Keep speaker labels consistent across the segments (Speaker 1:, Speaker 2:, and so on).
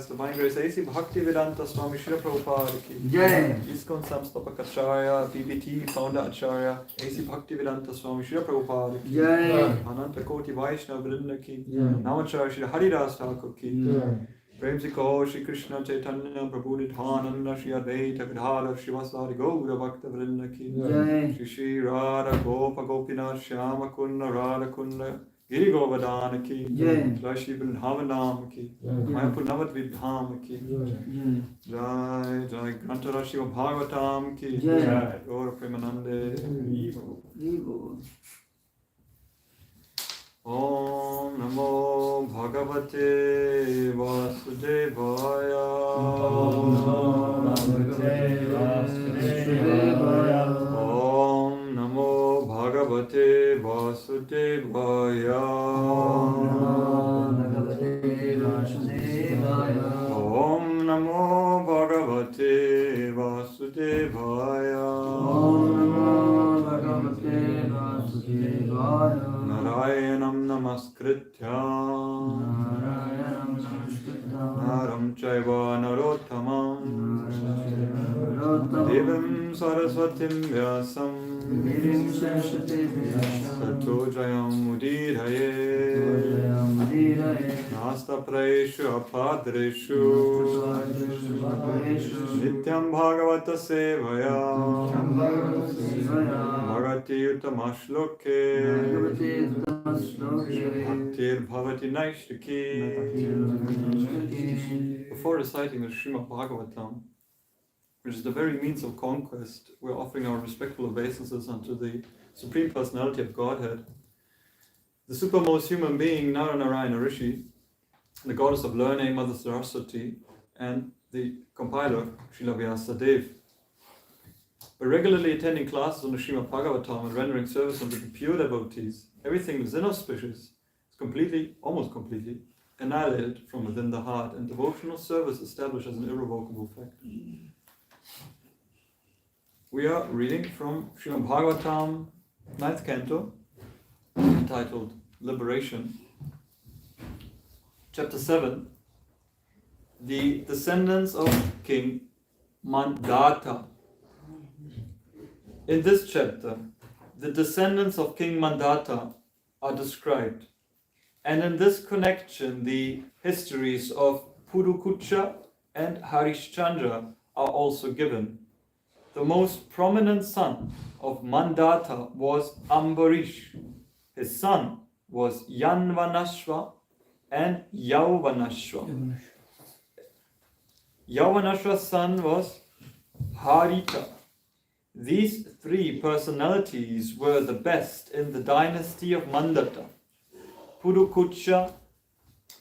Speaker 1: Divine Grace A.C. Bhakti Vedanta Swami Srila Prabhupada ki
Speaker 2: Jai.
Speaker 1: ISKCON Samstapakacharya PBT Founder Acharya A.C. Bhakti Vedanta Swami Srila Prabhupada ki
Speaker 2: Jai.
Speaker 1: Ananta Koti Vaishnava Vrinda ki
Speaker 2: Jai.
Speaker 1: Namacharya Shri Haridas Thakur ki
Speaker 2: Jai.
Speaker 1: Prem Se Kaur Shri Krishna Chaitanya Prabhu Nityananda Shri Advaita Gadadhar Shri Vasari Gaura Bhakta Vrinda ki
Speaker 2: Jai.
Speaker 1: Shri Shri Radha Gopa Gopinath Shyama Kunda Radha Kunda Giri Govardhana ki
Speaker 2: Jai.
Speaker 1: Jai Shri Vrindavanam ki Mayapur Navat Vidham ki
Speaker 2: Jai.
Speaker 1: Jai Jai Grantara Shiva Bhagavatam ki
Speaker 2: Jai.
Speaker 1: Gaura Premanande
Speaker 2: Vivo.
Speaker 1: Om Namo Bhagavate Vasudevaya
Speaker 2: Om Namo Bhagavate Vasudevaya.
Speaker 1: Om Namo Bhagavate Vasudevaya Narayanam Namaskritya Naram Chaiva Narottamam Devim Saraswatim Vyasam Sato Jayam Mudiraye Nasta Praeshu Apadreshu Nityam Bhagavata Sevaya Bhagati Utamashloke Bhaktir Bhavati Naishtaki. Before reciting the Srimad Bhagavatam, which is the very means of conquest, we're offering our respectful obeisances unto the Supreme Personality of Godhead, the supermost human being, Narayana Rishi, the goddess of learning, Mother Saraswati, and the compiler, Srila Vyasadeva. By regularly attending classes on the Srimad Bhagavatam and rendering service unto the pure devotees, everything that is inauspicious is completely, almost completely, annihilated from within the heart, and devotional service established as an irrevocable fact. We are reading from Srimad Bhagavatam, 9th canto, entitled Liberation, chapter 7, the descendants of King Mandata. In this chapter, the descendants of King Mandata are described, And in this connection, the histories of Purukucha and Harishchandra are also given. The most prominent son of Mandata was Ambarish. His son was Yanvanashva and Yauvanashva. Yauvanashva's son was Harita. These three personalities were the best in the dynasty of Mandata. Purukucha,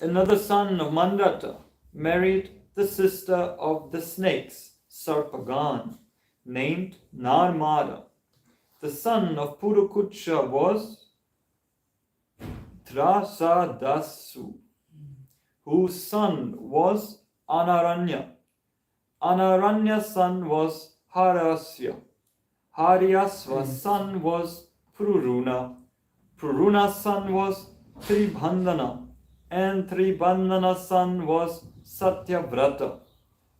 Speaker 1: another son of Mandata, married the sister of the snakes, Sarpagan, named Narmada. The son of Purukucha was Trasadasu, whose son was Anaranya. Anaranya's son was Harasya. Haryasva's son was Puruna. Puruna's son was Tribhandana, and Tribhandana's son was Satyavrata,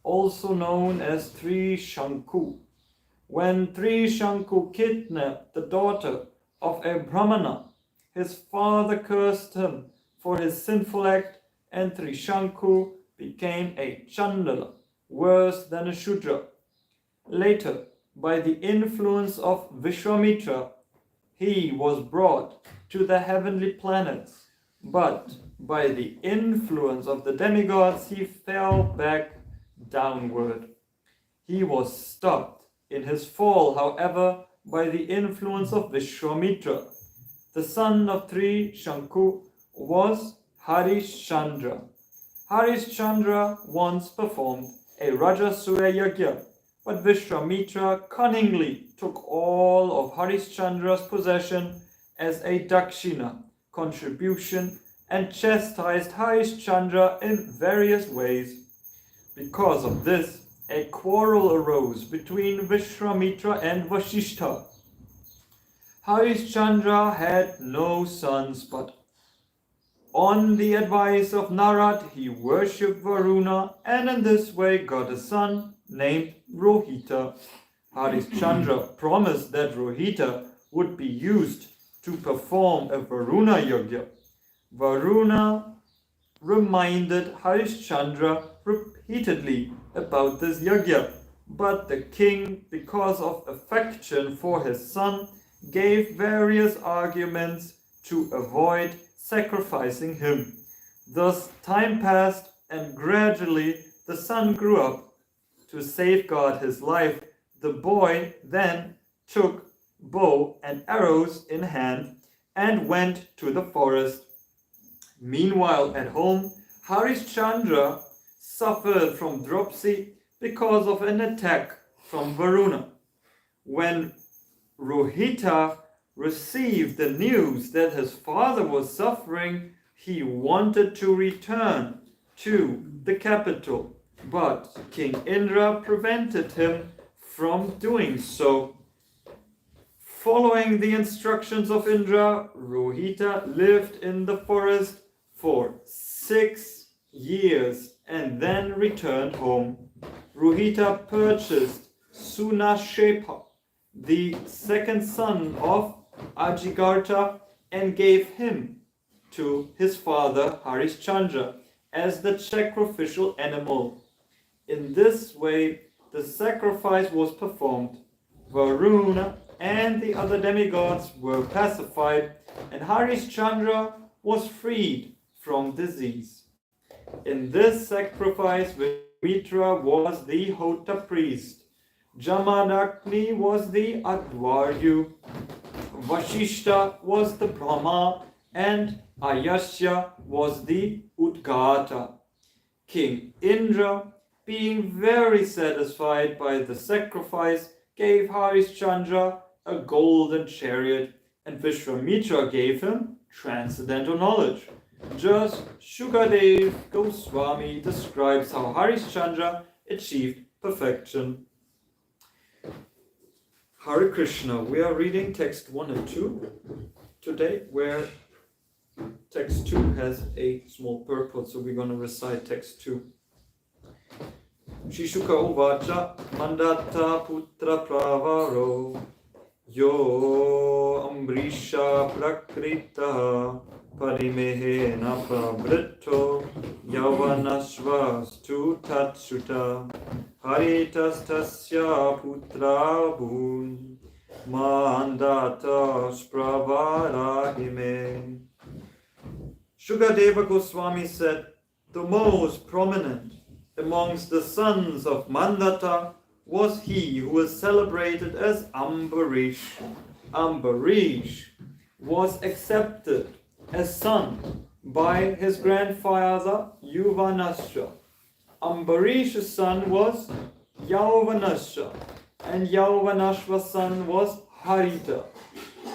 Speaker 1: also known as Trishanku. When Trishanku kidnapped the daughter of a Brahmana, his father cursed him for his sinful act, and Trishanku became a Chandala, worse than a Shudra. Later, by the influence of Vishwamitra, he was brought to the heavenly planets, but by the influence of the demigods he fell back downward. He was stopped in his fall, however, by the influence of Vishwamitra. The son of Trishanku was Harishchandra. Harishchandra once performed a Rajasuya Yajna, but Vishwamitra cunningly took all of Harishchandra's possession as a dakshina, contribution, and chastised Harishchandra in various ways. Because of this, a quarrel arose between Vishwamitra and Vasishtha. Harishchandra had no sons, but on the advice of Narad, he worshipped Varuna, and in this way got a son named Rohita. Harishchandra promised that Rohita would be used to perform a Varuna Yajna. Varuna reminded Harishchandra repeatedly about this yajna, but the king, because of affection for his son, gave various arguments to avoid sacrificing him. Thus time passed, and gradually the son grew up. To safeguard his life, the boy then took bow and arrows in hand and went to the forest. Meanwhile, at home, Harishchandra suffered from dropsy because of an attack from Varuna. When Rohita received the news that his father was suffering, he wanted to return to the capital, but King Indra prevented him from doing so. Following the instructions of Indra, Rohita lived in the forest for 6 years and then returned home. Rohita purchased Sunashepa, the second son of Ajigartha, and gave him to his father Harishchandra as the sacrificial animal. In this way, the sacrifice was performed. Varuna and the other demigods were pacified, and Harishchandra was freed from disease. In this sacrifice, Mitra was the Hota priest, Jamadagni was the Advaryu, Vasishta was the Brahma, and Ayasya was the Udgata. King Indra, being very satisfied by the sacrifice, gave Harishchandra a golden chariot, and Vishwamitra gave him transcendental knowledge. Just Shukadev Goswami describes how Harishchandra achieved perfection. Hare Krishna. We are reading text 1 and 2 today, where text 2 has a small purport, so we're going to recite text 2. Shishuka uvacha mandata putra pravaro yo ambrisha prakrita Parimehena pravritto yavanashvastu tatshuta haritas tasya putra bhun mandata spravarahime. Shukadeva Goswami said, the most prominent amongst the sons of Mandata was he who was celebrated as Ambarish. Ambarish was accepted as son by his grandfather Yuvanasha. Ambarish's son was Yauvanasha, and Yauvanashva's son was Harita.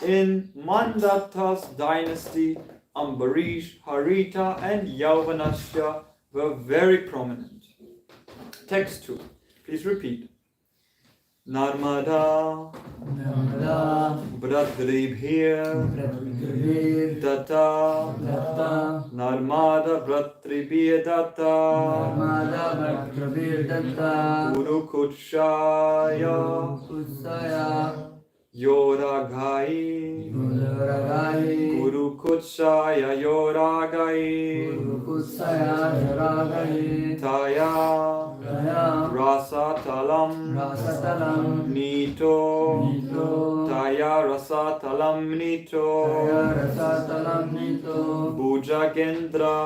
Speaker 1: In Mandata's dynasty, Ambarish, Harita, and Yauvanasha were very prominent. Text 2. Please repeat. Narmada, Bhradribhir, Data, Narmada Bhradribhir Data, Kurukutshaya, Yoragai, Kurukutshaya Yoragai, Taya, Rasatalam, Nito, Taya Rasatalam Nito, Bhujagendra,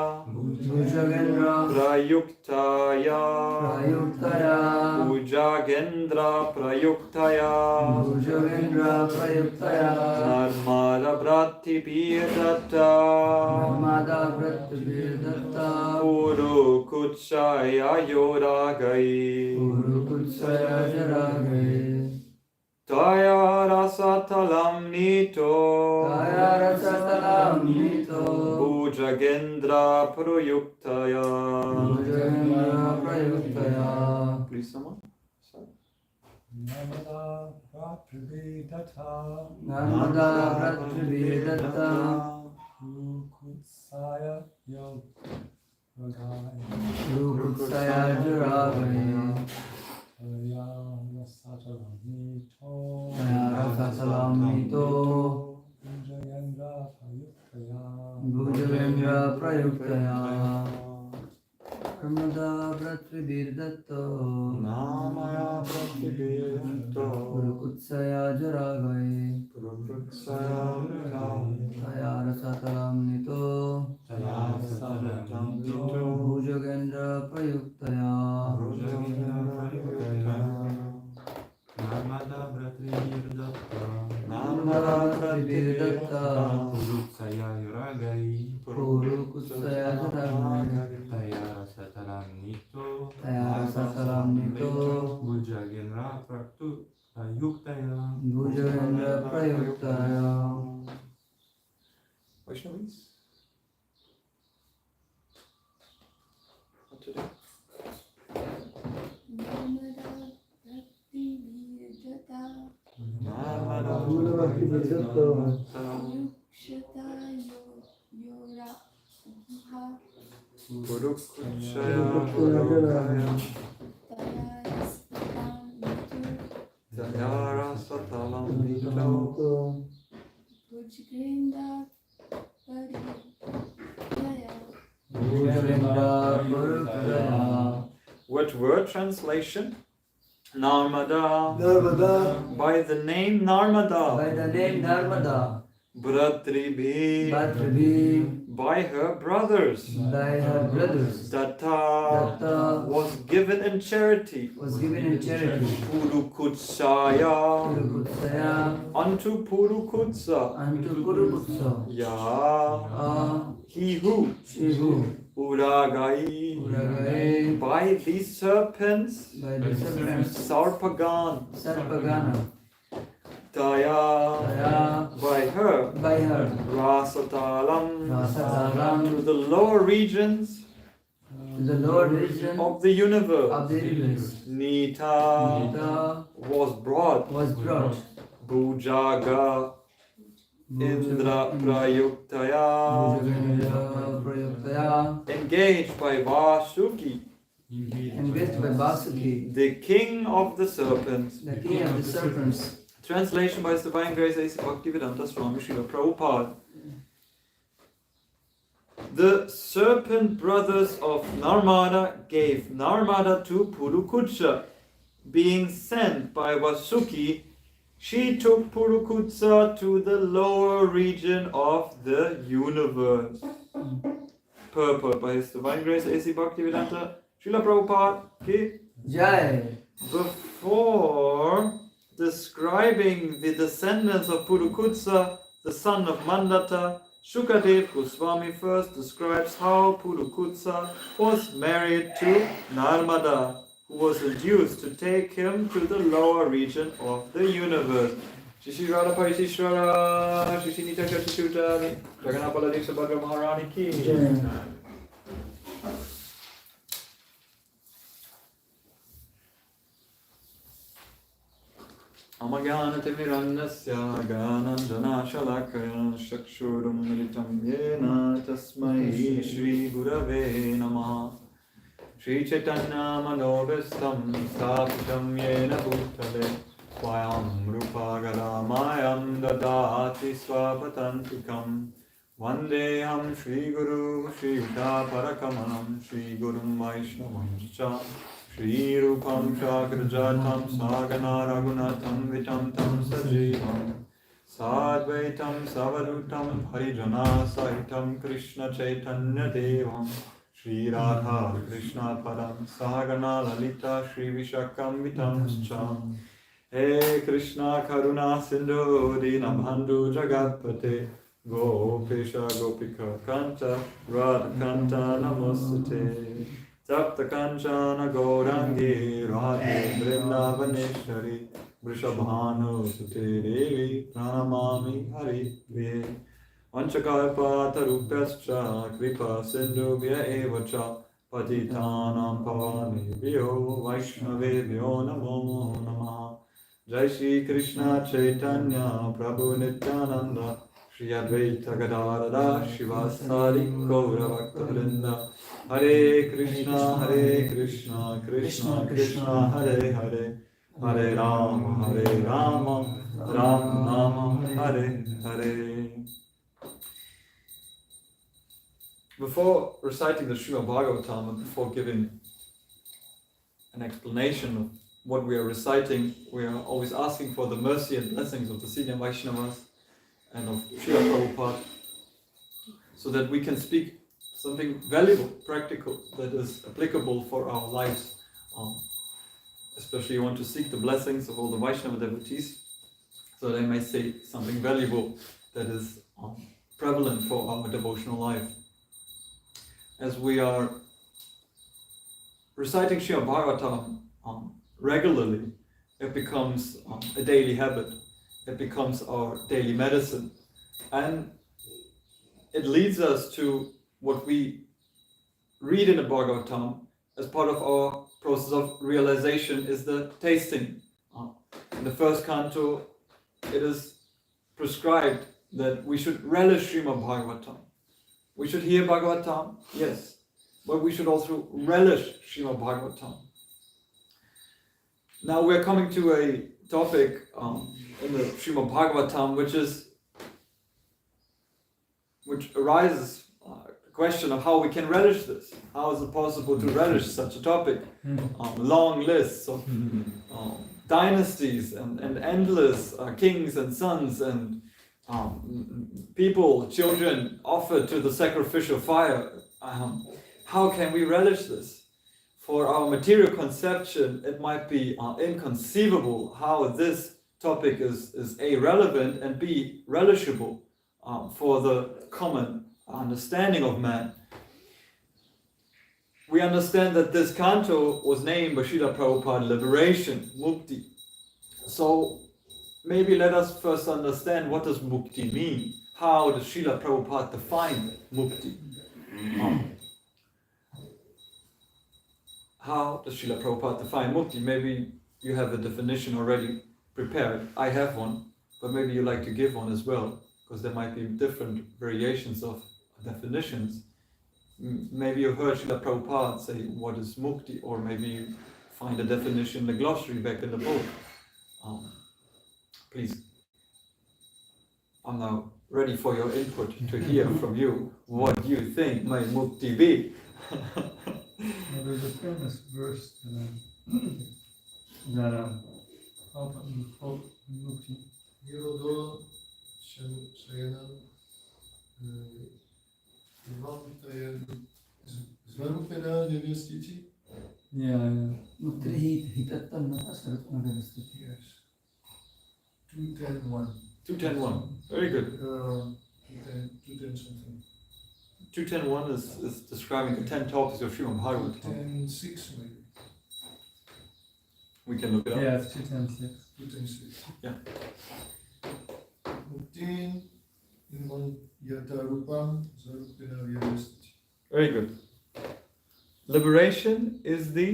Speaker 1: Prayuktaya, Bhujagendra Prayuktaya, Narmada Bhratibhirdatta, Kurukutshaya Yoragai, Taya Rasatalam Nito, Bhujagendra Prayuktaya. Please someone.
Speaker 3: Narmada Bhratibhirdatta, Kurukutsaya Yoragai, Taya Rasatalam Nito, Bhujagendra Prayuktaya. Narmada Bhratibhirdatta,
Speaker 1: Namaya Bhratibhirdatta,
Speaker 3: Kurukutsaya Yoragai,
Speaker 1: Kurukutshaya
Speaker 3: Taya Rasatalam Nito, Bhujagendra Prayuktaya.
Speaker 4: Narmada Bhratibhirdatta, Kurukutsaya Yoragai, Taya Rasatalam Nito, Bhujagendra Prayuktaya.
Speaker 1: Vaishnavis? What to do? Narmada Bhratibhirdatta, Kurukutshaya Yoragai, Taya Rasatalam Nito, What word translation? Narmada. By the name Narmada. Bhratibhir. By her brothers. Datta was given in charity. Purukutsaya. Unto Purukutsa. Ya. He who. Uragai. By these serpents. Sarpagan. Taya. By her. Rasatalam. To the lower regions. Of the universe. Nita. Was brought. Bhujaga. Indra Prayuktaya. Engaged by Vasuki. The king of the serpents. Translation by His Divine Grace A.C. Bhaktivedanta Swami Srila Prabhupada. The serpent brothers of Narmada gave Narmada to Purukutsha. Being sent by Vasuki, she took Purukutsa to the lower region of the universe. Purport by His Divine Grace A.C. Bhaktivedanta Srila Prabhupada Ki
Speaker 3: Jai.
Speaker 1: Before describing the descendants of Purukutsa, the son of Mandata, Shukadev Goswami first describes how Purukutsa was married to Narmada, who was induced to take him to the lower region of the universe. Shri Radha Parisisvara Shri Nita Kashishuta Jaganapala Diksha Bhadra Maharani Ki. Amagyanatimirannasya Ganandana Shalakaya Shakshurum Militam Yena Tasmai Shri Gurave Namaha. Shri Chaitanya Manobhistam Sthapitam Yena Bhutale Swayam Rupa Gadamayam Dadati Swapatantikam Vandeham Shri Guru Shri Yuta Parakamanam Shri Gurum Vaishnavam Cha Shri Rupam Chakrajatam Sagana Raghunatham Vitam Tam Sajivam Sadvaitam Savadutam Harijana Sahitam Krishna Chaitanya Devam Shri Radha Krishna Padam Sagana Lalita Shri Vishakam Vitam Cham He Krishna Karuna Sindhu Dinabhandhu Jagatpate Gopesha Gopika Kanta Radha Kanta Namastate Tapta Kanchana Gaurangi Radhe Vrindavaneshwari Vrishabhanu Sute Devi Pranamami Hari Vihe Vanchakalpatarupyascha Kripa Sindhubhya evacha Patitanam Pavanebhyo Vaishnavebhyo Namo Namaha. Jai Shri Krishna Chaitanya Prabhu Nityananda Shri Advaita Gadadara Shivasari Gaura Bhakta Hare Krishna Krishna Krishna Hare Hare Hare Rama Rama Hare Hare. Before reciting the Srimad Bhagavatam and before giving an explanation of what we are reciting, we are always asking for the mercy and blessings of the senior Vaishnavas and of Srila Prabhupada, so that we can speak something valuable, practical, that is applicable for our lives. Especially we want to seek the blessings of all the Vaishnava devotees, so they may say something valuable that is prevalent for our devotional life. As we are reciting Srimad Bhagavatam regularly, it becomes a daily habit. It becomes our daily medicine. And it leads us to what we read in the Bhagavatam as part of our process of realization is the tasting. In the first canto, it is prescribed that we should relish Srimad Bhagavatam. We should hear Bhagavatam, yes, but we should also relish Srimad Bhagavatam. Now we're coming to a topic in the Srimad Bhagavatam which arises the question of how we can relish this. How is it possible to relish such a topic? Long lists of dynasties and endless kings and sons and people, children offered to the sacrificial fire. How can we relish this? For our material conception, it might be inconceivable how this topic is A, relevant, and B, relishable for the common understanding of man. We understand that this canto was named by Srila Prabhupada Liberation, Mukti. So maybe let us first understand what does Mukti mean. How does Srila Prabhupada define Mukti? How does Srila Prabhupada define Mukti? Maybe you have a definition already prepared. I have one, but maybe you like to give one as well, because there might be different variations of definitions. Maybe you heard Srila Prabhupada say what is Mukti, or maybe you find a definition in the glossary back in the book. Please. I'm now ready for your input to hear from you what you think may mukti be.
Speaker 2: Now there's a famous verse that Prabhupada quote in Mukti. Yodo Shayanam Svarupena Yavastiti. Yeah. Yes. 210.1.
Speaker 1: 210.1. Very good.
Speaker 2: 210 something.
Speaker 1: 210.1 is describing the 10 topics of Srimad Bhagavatam.
Speaker 2: 210.6 maybe.
Speaker 1: We can look it up.
Speaker 2: Yeah, it's 210.6. 210.6.
Speaker 1: Yeah.
Speaker 2: Muktin in yata rupam zarupena vyavastiti.
Speaker 1: Very good. Liberation is the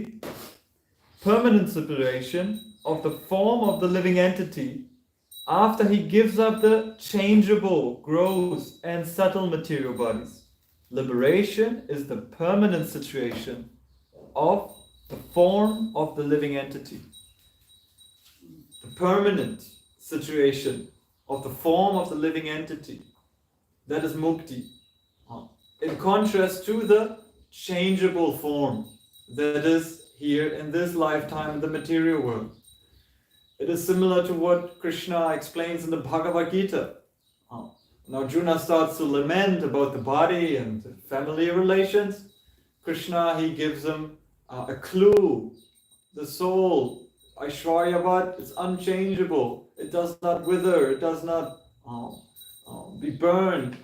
Speaker 1: permanent separation of the form of the living entity after he gives up the changeable, gross, and subtle material bodies. Liberation is the permanent situation of the form of the living entity. The permanent situation of the form of the living entity. That is mukti. In contrast to the changeable form that is here in this lifetime in the material world. It is similar to what Krishna explains in the Bhagavad Gita. Now Arjuna starts to lament about the body and the family relations. Krishna, he gives him a clue. The soul, Aishwaryavat, is unchangeable. It does not wither. It does not be burned.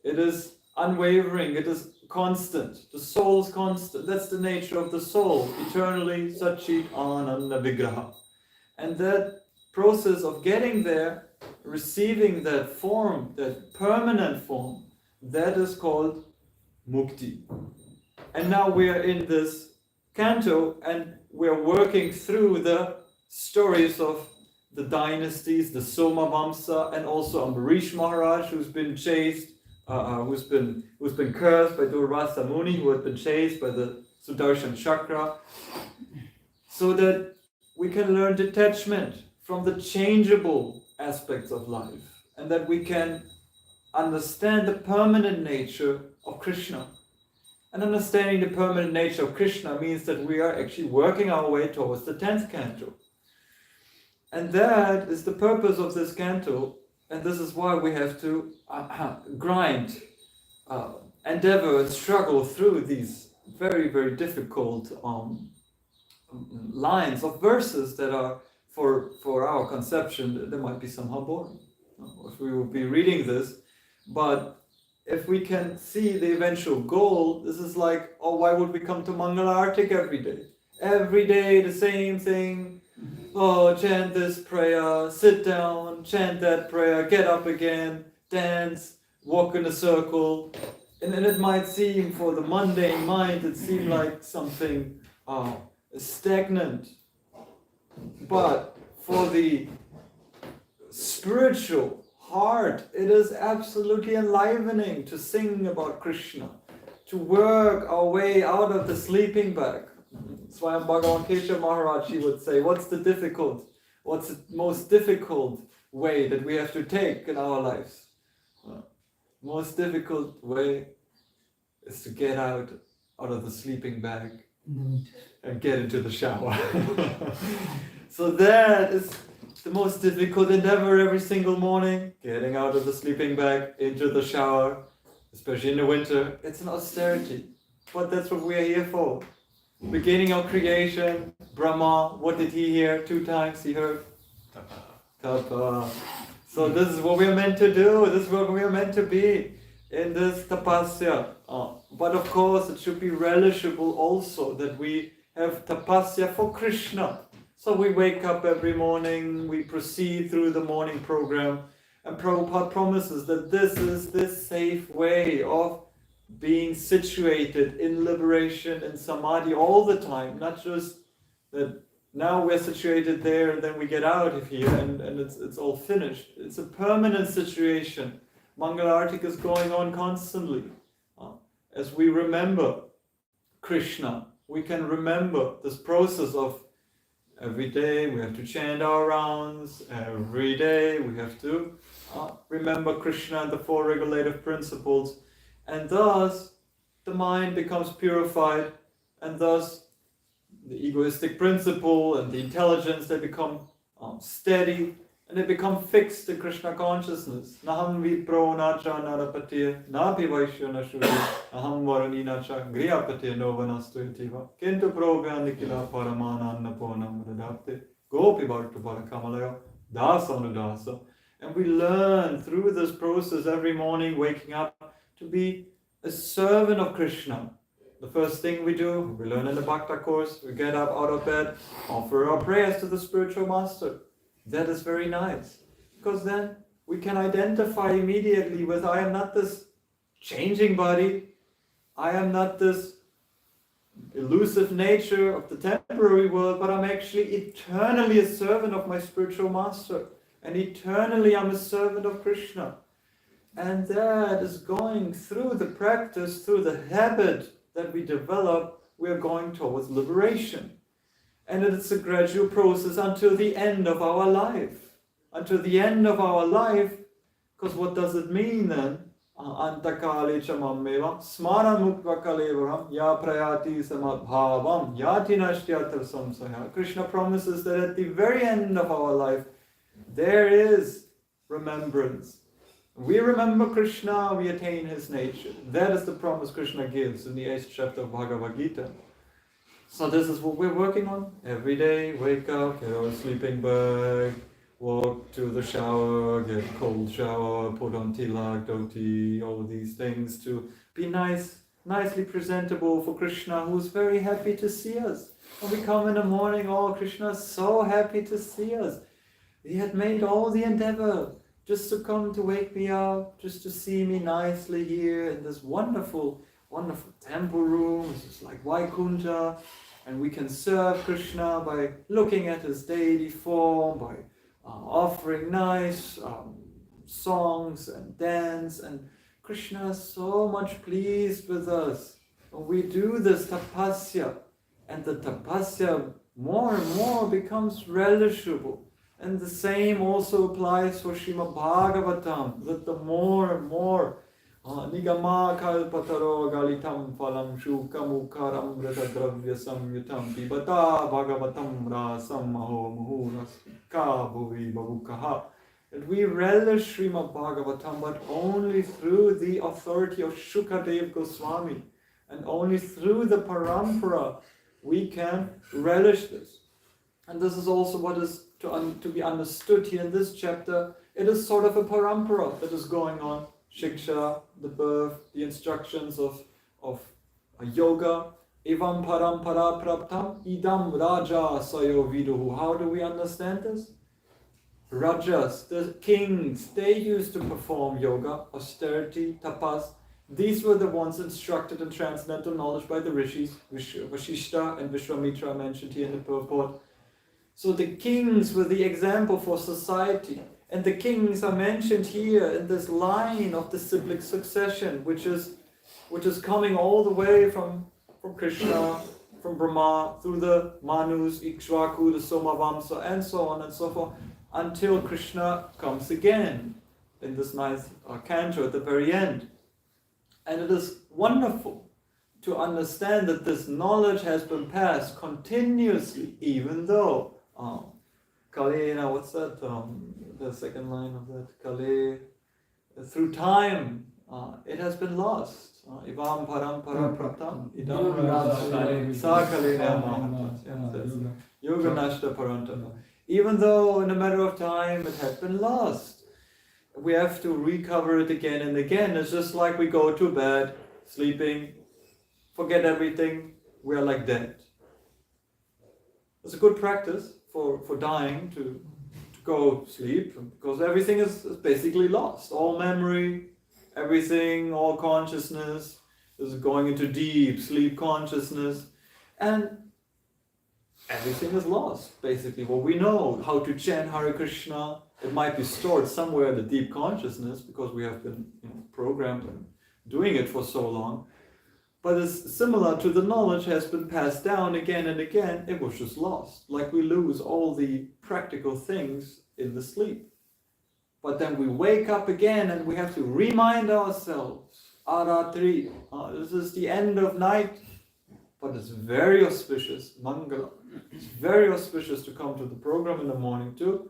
Speaker 1: It is unwavering. It is constant. The soul is constant. That's the nature of the soul. Eternally Satchit Ananda Vigraha. And that process of getting there, receiving that form, that permanent form, that is called mukti. And now we are in this canto and we're working through the stories of the dynasties, the Somavamsa, and also Ambarish Maharaj, who's been chased, who's been cursed by Durvasa Muni, who had been chased by the Sudarshan Chakra, so that we can learn detachment from the changeable aspects of life, and that we can understand the permanent nature of Krishna. And understanding the permanent nature of Krishna means that we are actually working our way towards the 10th canto. And that is the purpose of this canto, and this is why we have to grind, endeavor and struggle through these very, very difficult lines of verses that are, for our conception, they might be somehow boring. If we will be reading this, but if we can see the eventual goal, this is like, oh, why would we come to Mangala Artik every day? Every day the same thing. Oh, chant this prayer, sit down, chant that prayer, get up again, dance, walk in a circle. And then it might seem, for the mundane mind, it seemed like something stagnant. But for the spiritual heart, it is absolutely enlivening to sing about Krishna, to work our way out of the sleeping bag. Swayam Bhagavan Keshav Maharaj, he would say, what's the most difficult way that we have to take in our lives? Most difficult way is to get out of the sleeping bag and get into the shower. So that is the most difficult endeavor every single morning, getting out of the sleeping bag, into the shower, especially in the winter. It's an austerity, but that's what we are here for. Beginning of creation, Brahma, what did he hear? 2 times he heard? Tapa. So this is what we are meant to do, this is what we are meant to be in this tapasya. But of course it should be relishable also that we have tapasya for Krishna. So we wake up every morning, we proceed through the morning program, and Prabhupada promises that this is this safe way of being situated in liberation and samadhi all the time, not just that now we're situated there and then we get out of here and it's all finished. It's a permanent situation. Mangala Artik is going on constantly. As we remember Krishna, we can remember this process of Every day we have to chant our rounds. Every day we have to remember Krishna and the four regulative principles. And thus the mind becomes purified, and thus the egoistic principle and the intelligence, they become steady, and they become fixed in Krishna consciousness. Naham vipro nacha narapati napi vaishya nashuri aham varani nacha griyapati novanastu yativa kintu probhya nikila paramana annaponam radapte gopi bhartu parakamalaya dasa anudasa. And we learn through this process every morning, waking up, to be a servant of Krishna. The first thing we do, we learn in the Bhakta course, we get up out of bed, offer our prayers to the spiritual master. That is very nice, because then we can identify immediately with, I am not this changing body, I am not this elusive nature of the temporary world, but I'm actually eternally a servant of my spiritual master, and eternally I'm a servant of Krishna. And that is going through the practice, through the habit that we develop, we are going towards liberation. And it's a gradual process until the end of our life. Until the end of our life, because what does it mean then? Antakale chamammeva smaran mukva kalevaram ya prayati samadbhavam yati nashtyatar samsaya. Krishna promises that at the very end of our life, there is remembrance. We remember Krishna, we attain his nature. That is the promise Krishna gives in the 8th chapter of Bhagavad Gita. So this is what we're working on every day. Wake up, get our sleeping bag, walk to the shower, get a cold shower, put on tilak, dhoti, all these things to be nicely presentable for Krishna, who is very happy to see us. When we come in the morning, oh, Krishna is so happy to see us. He had made all the endeavor just to come to wake me up, just to see me nicely here in this wonderful, wonderful temple room. It's just like Vaikuntha, and we can serve Krishna by looking at his deity form, by offering nice songs and dance, and Krishna is so much pleased with us. And we do this tapasya, and the tapasya more and more becomes relishable. And the same also applies for Srimad Bhagavatam, that the more and more Nigama kalpataro galitam phalam shukamukaram dravya samyutam pibata bhagavatam rasam maho muhurasika bhuvi bavukaha. And we relish Srimad Bhagavatam, but only through the authority of Shukadev Goswami, and only through the parampara we can relish this. And this is also what is to be understood here in this chapter. It is sort of a parampara that is going on. Shiksha, the birth, the instructions of yoga. Evam parampara praptam idam raja sayo viduhu. How do we understand this? Rajas, the kings, they used to perform yoga, austerity, tapas. These were the ones instructed in transcendental knowledge by the rishis, Vashishta and Vishwamitra mentioned here in the purport. So the kings were the example for society. And the kings are mentioned here in this line of the cyclic succession, which is coming all the way from Krishna, from Brahma, through the Manus, Ikshvaku, the Somavamsa, and so on and so forth, until Krishna comes again in this nice canto at the very end. And it is wonderful to understand that this knowledge has been passed continuously, even though Kalena, what's that? The second line of that. Kale, through time, it has been lost. Ivam parampara praptam idam sa kalena mahatas. Yoga nashta parantama. Even though in a matter of time it had been lost, we have to recover it again and again. It's just like we go to bed, sleeping, forget everything, we are like dead. It's a good practice for dying to go sleep, because everything is basically lost. All memory, everything, all consciousness is going into deep sleep consciousness, and everything is lost, basically. What we know, how to chant Hare Krishna, it might be stored somewhere in the deep consciousness, because we have been programmed and doing it for so long. But it's similar to the knowledge has been passed down again and again, it was just lost. Like we lose all the practical things in the sleep. But then we wake up again and we have to remind ourselves, Aratri, this is the end of night, but it's very auspicious, Mangala. It's very auspicious to come to the program in the morning too.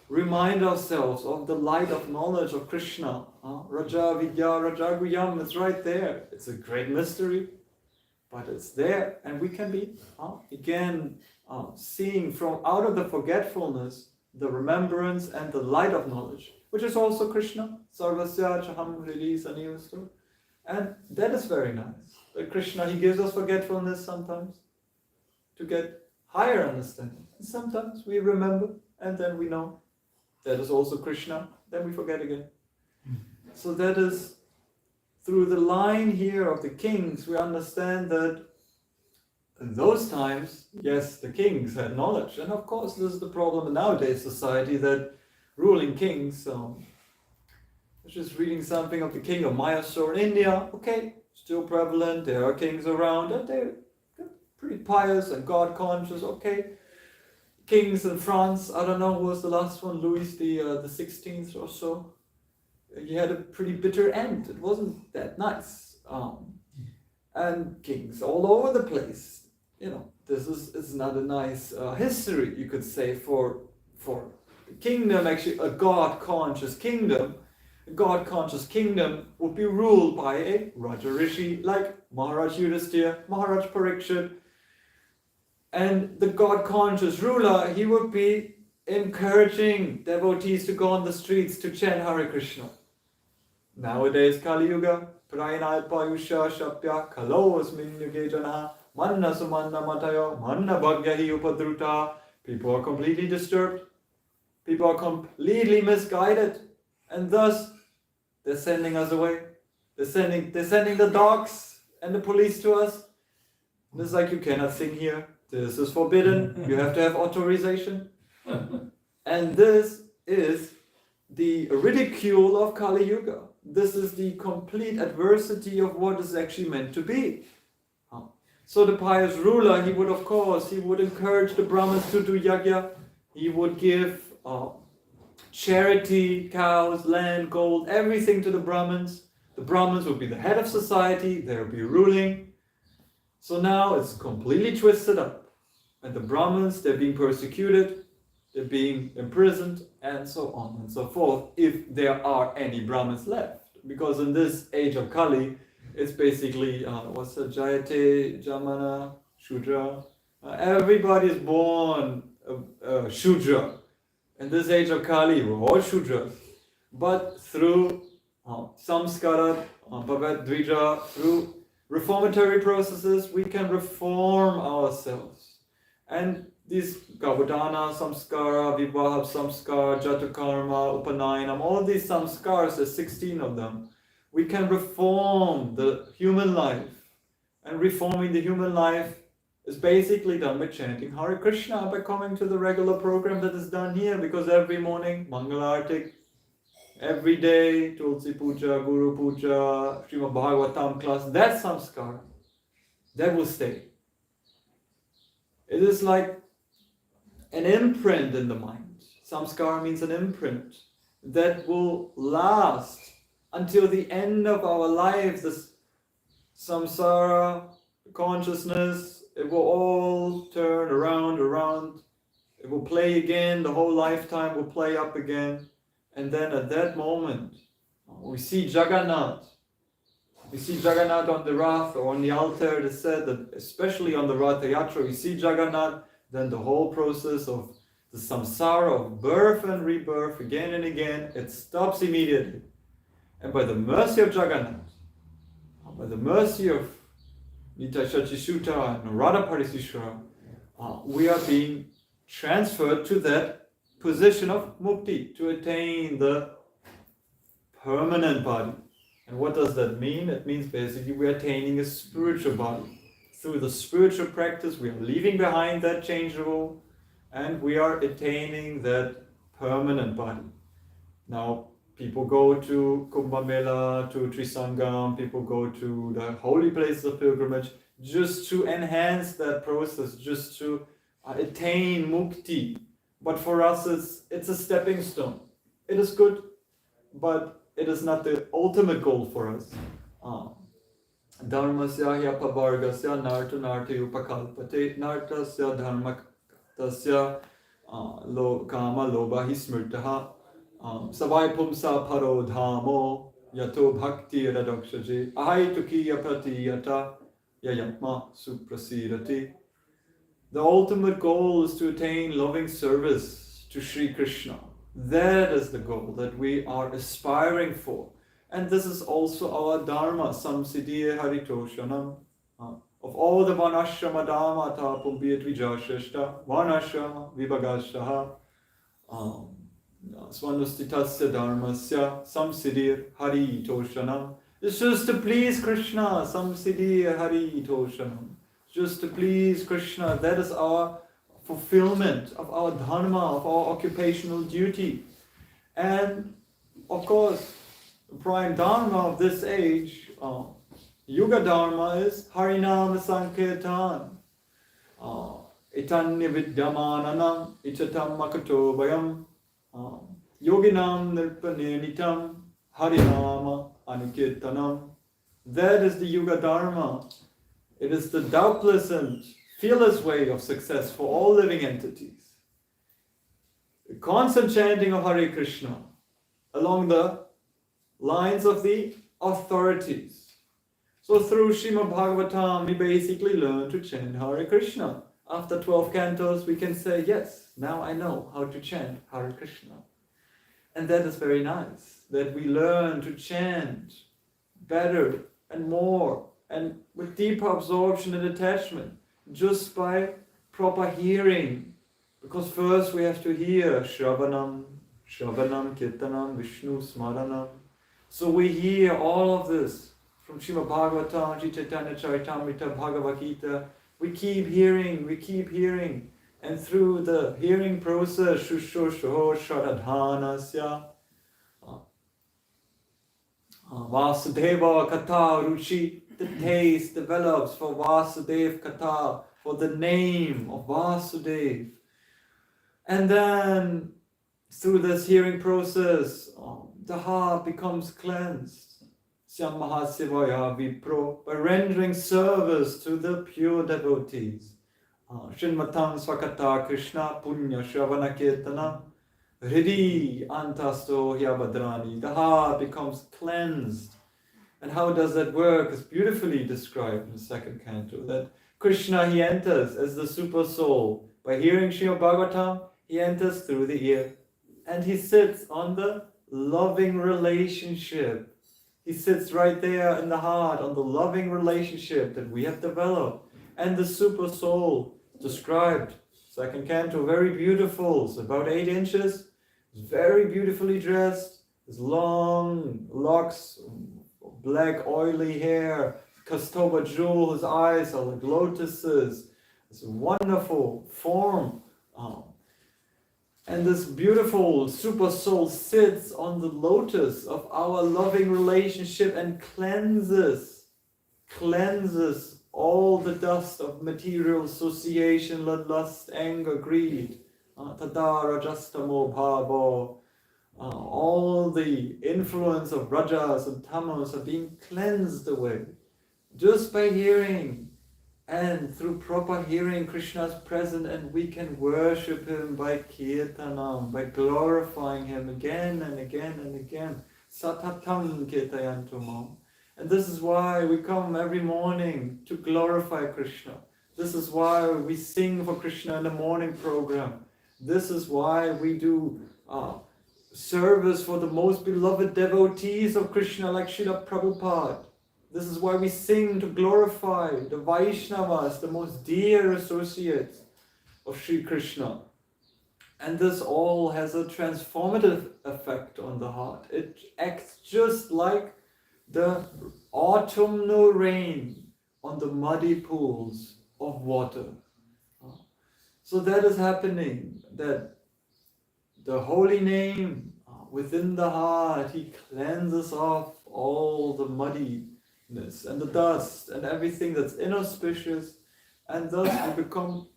Speaker 1: Remind ourselves of the light of knowledge of Krishna. Raja Vidya, Raja Guyam, it's right there. It's a great mystery, but it's there. And we can be, again, seeing from out of the forgetfulness, the remembrance and the light of knowledge, which is also Krishna. Sarvasya Chaham Release Aniyustu. And that is very nice. But Krishna, he gives us forgetfulness sometimes to get higher understanding. And sometimes we remember and then we know. That is also Krishna, then we forget again. So that is, through the line here of the kings, we understand that in those times, yes, the kings had knowledge. And of course, this is the problem in nowadays society, that ruling kings, I was just reading something of the king of Mysore in India. Okay, still prevalent, there are kings around, and they're pretty pious and God conscious, okay. Kings in France, I don't know who was the last one, Louis the 16th or so. He had a pretty bitter end. It wasn't that nice. And kings all over the place. You know, this is not a nice history, you could say, for the kingdom, actually a God-conscious kingdom. A God-conscious kingdom would be ruled by a Raja Rishi like Maharaj Yudhisthira, Maharaj Parikshit. And the God-conscious ruler, he would be encouraging devotees to go on the streets to chant Hare Krishna. Nowadays, Kali Yuga, Prayanalpayusha Shapya Kalo Asmin Yuge Jana Manna Sumanna Matayo Manna Bhagyahi Upadruta. People are completely disturbed. People are completely misguided. And thus, they're sending us away. They're sending the dogs and the police to us. And it's like, you cannot sing here. This is forbidden. You have to have authorization. And this is the ridicule of Kali Yuga. This is the complete adversity of what is actually meant to be. So the pious ruler, he would encourage the Brahmins to do yajna. He would give charity, cows, land, gold, everything to the Brahmins. The Brahmins would be the head of society. They would be ruling. So now it's completely twisted up. And the Brahmins, they're being persecuted, they're being imprisoned, and so on and so forth, if there are any Brahmins left. Because in this age of Kali, it's basically, Jayate, Jamana, Shudra. Everybody is born Shudra. In this age of Kali, we're all Shudras. But through samskara, bhavat dvija, through reformatory processes, we can reform ourselves. And these Gavadana, Samskara, Vivaha, Samskara, Jatakarma, Upanayinam, all these samskaras, there's 16 of them. We can reform the human life. And reforming the human life is basically done by chanting Hare Krishna, by coming to the regular program that is done here, because every morning, Mangalartik, every day, Tulsi Puja, Guru Puja, Srimad Bhagavatam class, that's samskara. That will stay. It is like an imprint in the mind. Samskara means an imprint that will last until the end of our lives. This samsara, consciousness, it will all turn around. It will play again, the whole lifetime will play up again. And then at that moment, we see Jagannath. We see Jagannath on the Rath or on the altar. It is said that especially on the Ratha Yatra, we see Jagannath, then the whole process of the samsara of birth and rebirth again and again, it stops immediately. And by the mercy of Jagannath, by the mercy of Nitya Shachishuta and Radha Parisisvara, we are being transferred to that position of mukti, to attain the permanent body. And what does that mean? It means basically we are attaining a spiritual body. Through the spiritual practice, we are leaving behind that changeable, and we are attaining that permanent body. Now, People go to Kumbh Mela, to Trisangam, people go to the holy places of pilgrimage just to enhance that process, just to attain mukti. But for us, it's a stepping stone. It is good, but it is not the ultimate goal for us. Dharmasya hyapavargasya narta narti upakalpate nartasya dharmaktasya kama lobha smrtaha savai pumsa paro dhamo yato bhakti radakshaji ahaitukiya pratiyata yayatma suprasidati. The ultimate goal is to attain loving service to Sri Krishna. That is the goal that we are aspiring for. And this is also our dharma, samsiddhiye haritoshanam. Of all the varnashrama dharma, pumbiyat vijasheshta, varnashrama vibhagashaha, swanustitasya dharmasya, samsiddhir haritoshanam. It's just to please Krishna, samsiddhiye haritoshanam. Just to please Krishna, that is our fulfillment of our dharma, of our occupational duty. And of course, the prime dharma of this age, Yuga dharma, is Harinama Sankirtan. Itanya Vidyamananam, Ichatam Makato Bayam, Yoginam Nirpanenitam, Harinama Anikirtanam. That is the Yuga dharma. It is the doubtless and fearless way of success for all living entities. The constant chanting of Hare Krishna along the lines of the authorities. So through Srimad Bhagavatam, we basically learn to chant Hare Krishna. After 12 cantos, we can say, yes, now I know how to chant Hare Krishna. And that is very nice, that we learn to chant better and more, and with deeper absorption and attachment, just by proper hearing. Because first we have to hear Shravanam, Kirtanam, Vishnu, Smaranam. So we hear all of this from Srimad Bhagavatam, Chaitanya Charitamrita, Bhagavad Gita. We keep hearing. And through the hearing process, Shushosho Sharadhanasya, Vasudeva Katha Ruchi, the taste develops for Vasudev Katha, for the name of Vasudev. And then through this hearing process, the heart becomes cleansed. Syamahasivaya Vipro, by rendering service to the pure devotees. Shinmatang Swakata Krishna Punya Shravana Kirtana Hridi Antasto Hyabhadrani. The heart becomes cleansed. And how does that work is beautifully described in the second canto. That Krishna, he enters as the super soul. By hearing Srimad Bhagavatam, he enters through the ear. And he sits on the loving relationship. He sits right there in the heart on the loving relationship that we have developed. And the super soul described, second canto, very beautiful. It's about 8 inches. It's very beautifully dressed. His long locks, black oily hair, Kastoba jewel, his eyes are like lotuses. It's a wonderful form. And this beautiful super soul sits on the lotus of our loving relationship and cleanses all the dust of material association, lust, anger, greed, tadara, justamo, bhavo. All the influence of rajas and tamas are being cleansed away just by hearing. And through proper hearing, Krishna is present, and we can worship him by kirtanam, by glorifying him again and again and again. Satatam kirtayantumam. And this is why we come every morning to glorify Krishna. This is why we sing for Krishna in the morning program. This is why we do service for the most beloved devotees of Krishna like Srila Prabhupada. This is why we sing to glorify the Vaishnavas, the most dear associates of Sri Krishna. And this all has a transformative effect on the heart. It acts just like the autumnal rain on the muddy pools of water. So that is happening, that the holy name, within the heart, he cleanses off all the muddiness and the dust and everything that's inauspicious, and thus we become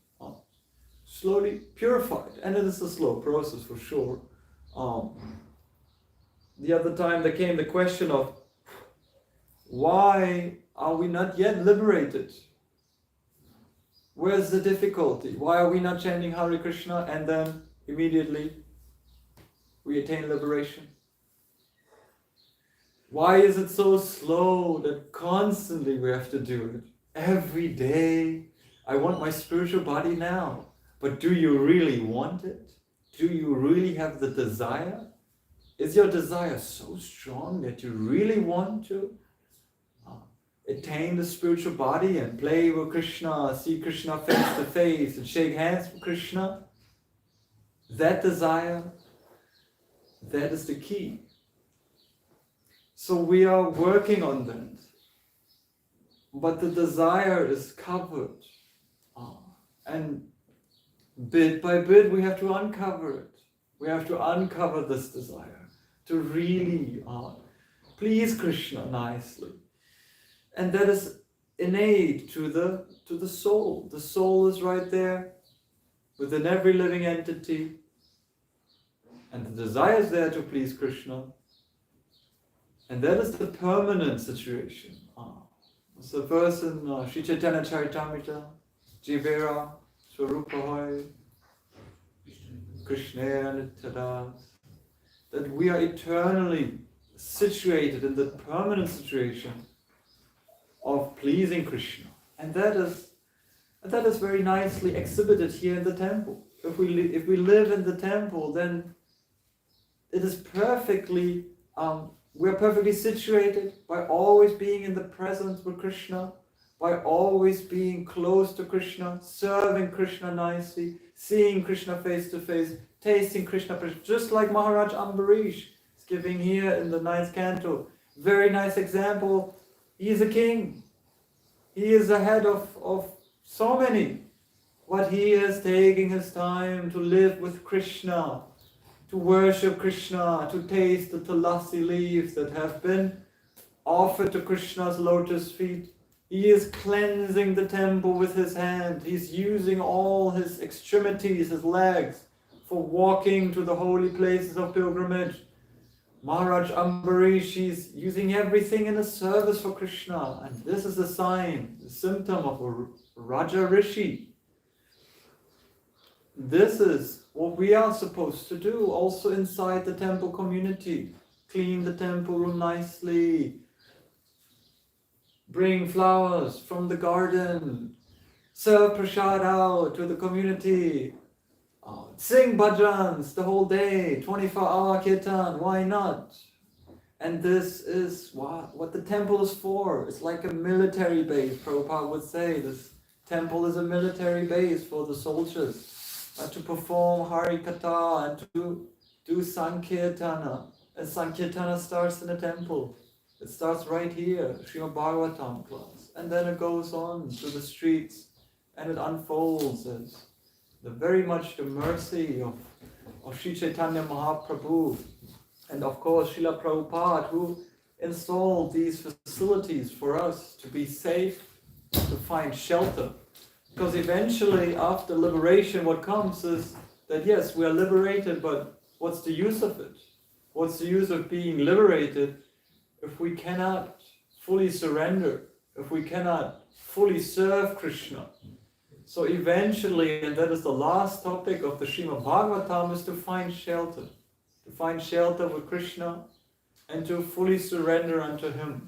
Speaker 1: slowly purified. And it is a slow process for sure. The other time there came the question of, why are we not yet liberated? Where's the difficulty? Why are we not chanting Hare Krishna and then immediately we attain liberation? Why is it so slow that constantly we have to do it? Every day, I want my spiritual body now. But do you really want it? Do you really have the desire? Is your desire so strong that you really want to attain the spiritual body and play with Krishna, see Krishna face to face and shake hands with Krishna? That desire, that is the key. So we are working on that. But the desire is covered. And bit by bit we have to uncover it. We have to uncover this desire to really please Krishna nicely. And that is innate to the soul. The soul is right there within every living entity. And the desire is there to please Krishna. And that is the permanent situation. It's the verse in Sri Chaitanya Charitamrita, Jivera, Swarupahoy, Krishna Nityadas, that we are eternally situated in the permanent situation of pleasing Krishna. And that is very nicely exhibited here in the temple. If we live in the temple, then it is perfectly, we're perfectly situated by always being in the presence with Krishna, by always being close to Krishna, serving Krishna nicely, seeing Krishna face to face, tasting Krishna, just like Maharaj Ambarish is giving here in the 9th canto. Very nice example. He is a king. He is the head of so many. But he is taking his time to live with Krishna, to worship Krishna, to taste the tulasi leaves that have been offered to Krishna's lotus feet. He is cleansing the temple with his hand. He's using all his extremities, his legs, for walking to the holy places of pilgrimage. Maharaj Ambarish is using everything in a service for Krishna. And this is a sign, a symptom of a Raja Rishi. This is what we are supposed to do also inside the temple community. Clean the temple room nicely. Bring flowers from the garden. Serve prasad out to the community. Sing bhajans the whole day. 24-hour kirtan. Why not? And this is what the temple is for. It's like a military base. Prabhupada would say this temple is a military base for the soldiers. To perform Hari Katha and to do Sankirtana. And Sankirtana starts in the temple. It starts right here, Srimad Bhagavatam class. And then it goes on to the streets and it unfolds as very much the mercy of Sri Chaitanya Mahaprabhu. And of course Srila Prabhupada, who installed these facilities for us to be safe, to find shelter. Because eventually, after liberation, what comes is that yes, we are liberated, but what's the use of it? What's the use of being liberated if we cannot fully surrender, if we cannot fully serve Krishna? So eventually, and that is the last topic of the Srimad Bhagavatam, is to find shelter. To find shelter with Krishna and to fully surrender unto Him.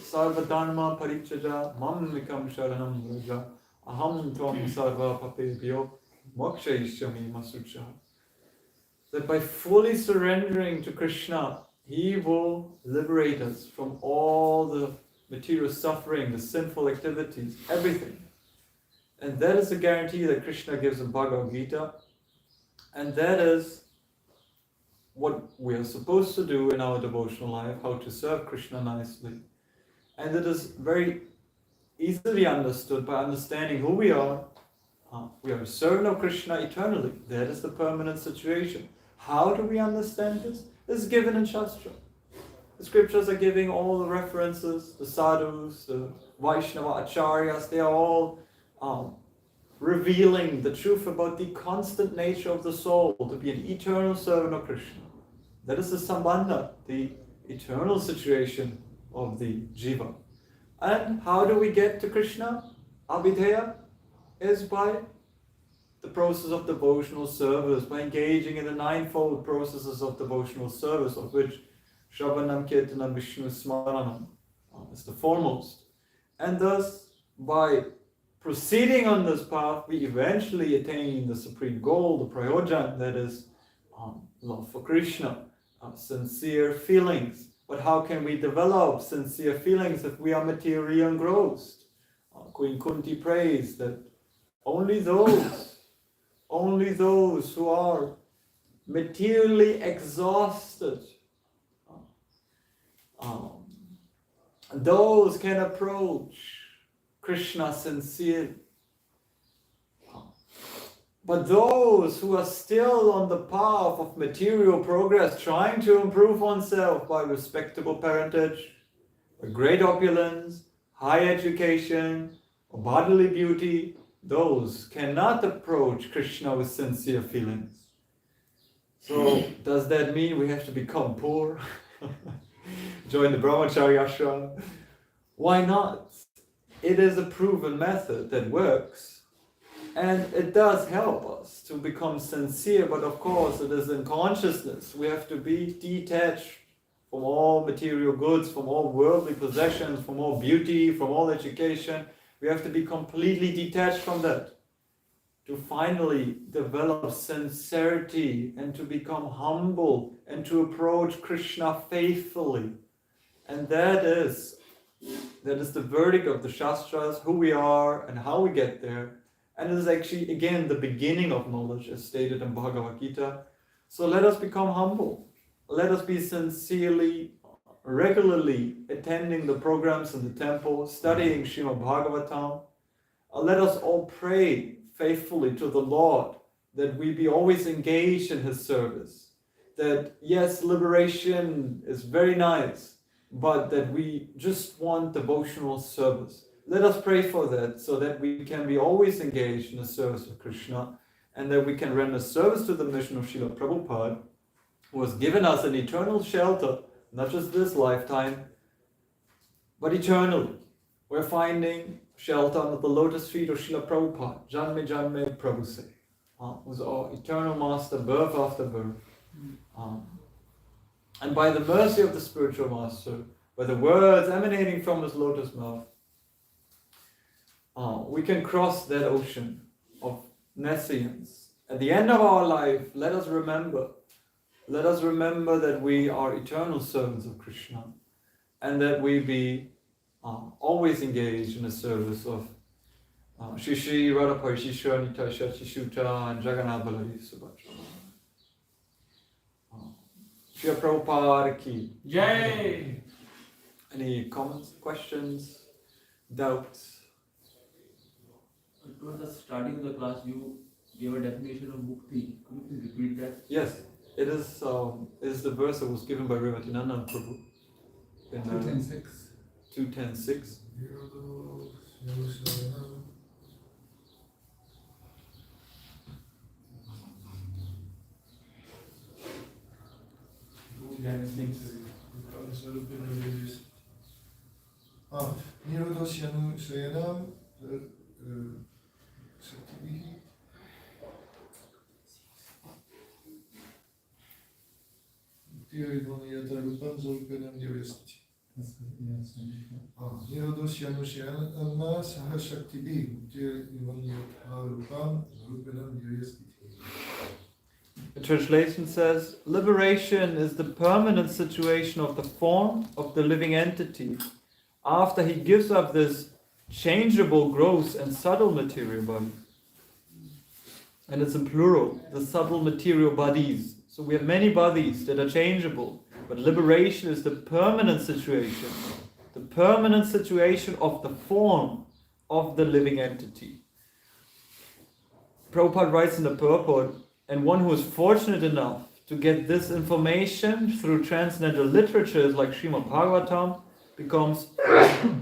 Speaker 1: Sarva dharma parichaja mamikam sharanam vraja. Aham tvam sarva papebhyo mokshayishyami masucha. That by fully surrendering to Krishna, He will liberate us from all the material suffering, the sinful activities, everything. And that is a guarantee that Krishna gives in Bhagavad Gita. And that is what we are supposed to do in our devotional life, how to serve Krishna nicely. And it is very easily understood by understanding who we are. We are a servant of Krishna eternally. That is the permanent situation. How do we understand this? This is given in Shastra. The scriptures are giving all the references, the sadhus, the Vaishnava acharyas, they are all revealing the truth about the constant nature of the soul to be an eternal servant of Krishna. That is the sambandha, the eternal situation of the jiva. And how do we get to Krishna? Abhideya is by the process of devotional service, by engaging in the ninefold processes of devotional service, of which Shravanam, Kirtanam, Vishnu Smaranam is the foremost. And thus, by proceeding on this path, we eventually attain the supreme goal, the prayojan, that is love for Krishna, sincere feelings. But how can we develop sincere feelings if we are materially engrossed? Queen Kunti prays that only those who are materially exhausted, those can approach Krishna sincerely. But those who are still on the path of material progress, trying to improve oneself by respectable parentage, by great opulence, high education, or bodily beauty, those cannot approach Krishna with sincere feelings. So, does that mean we have to become poor? Join the brahmacharya ashram? Why not? It is a proven method that works, and it does help us to become sincere, but of course it is in consciousness. We have to be detached from all material goods, from all worldly possessions, from all beauty, from all education. We have to be completely detached from that to finally develop sincerity and to become humble and to approach Krishna faithfully. And that is the verdict of the Shastras, who we are and how we get there. And it is actually, again, the beginning of knowledge, as stated in Bhagavad Gita. So let us become humble. Let us be sincerely, regularly attending the programs in the temple, studying Srimad Bhagavatam. Let us all pray faithfully to the Lord, that we be always engaged in His service. That, yes, liberation is very nice, but that we just want devotional service. Let us pray for that, so that we can be always engaged in the service of Krishna, and that we can render service to the mission of Srila Prabhupada, who has given us an eternal shelter, not just this lifetime, but eternally. We're finding shelter under the lotus feet of Srila Prabhupada, Janme Janme Prabhu Se, who's our eternal master, birth after birth. And by the mercy of the spiritual master, by the words emanating from his lotus mouth, we can cross that ocean of nescience. At the end of our life, let us remember that we are eternal servants of Krishna, and that we be always engaged in the service of Shri Shri Radha Parisisvara Mandir and Jagannath Balari Subhadra. Shri Prabhupada ki Jai! Any comments, questions, doubts?
Speaker 5: Towards the starting of the class, you gave a definition of mukti. Could you please repeat that?
Speaker 1: Yes, it is the verse that was given by Nandana Prabhu in
Speaker 2: 210.6.
Speaker 1: 210.6.
Speaker 2: Nirodoshyanu Sayanam Saktivihi. Nirodoshyanu Sayanam Sahashaktivihi.
Speaker 1: The translation says, liberation is the permanent situation of the form of the living entity after he gives up this changeable, gross and subtle material body. And it's in plural, the subtle material bodies. So we have many bodies that are changeable, but liberation is the permanent situation of the form of the living entity. Prabhupada writes in the purport, and one who is fortunate enough to get this information through transcendental literatures like Srimad Bhagavatam, becomes